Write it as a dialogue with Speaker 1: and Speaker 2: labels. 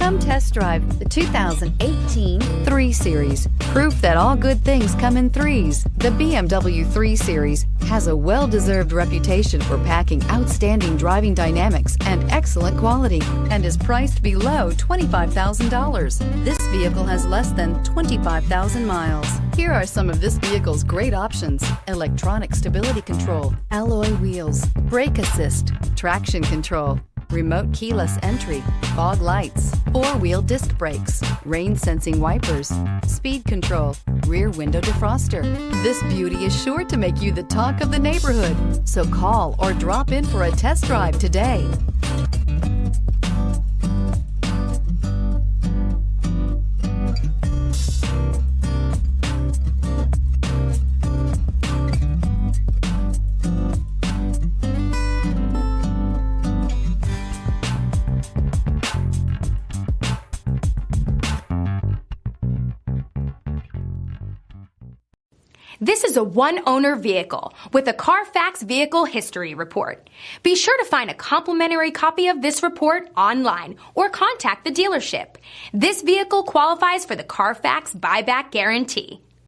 Speaker 1: Come test drive the 2018 3 Series. Proof that all good things come in threes. The BMW 3 Series has a well-deserved reputation for packing outstanding driving dynamics and excellent quality, and is priced below $25,000. This vehicle has less than 25,000 miles. Here are some of this vehicle's great options: electronic stability control, alloy wheels, brake assist, traction control, remote keyless entry, fog lights, 4-wheel disc brakes, rain sensing wipers, speed control, rear window defroster. This beauty is sure to make you the talk of the neighborhood. So call or drop in for a test drive today.
Speaker 2: This is a one-owner vehicle with a Carfax Vehicle History Report. Be sure to find a complimentary copy of this report online or contact the dealership. This vehicle qualifies for the Carfax Buyback Guarantee.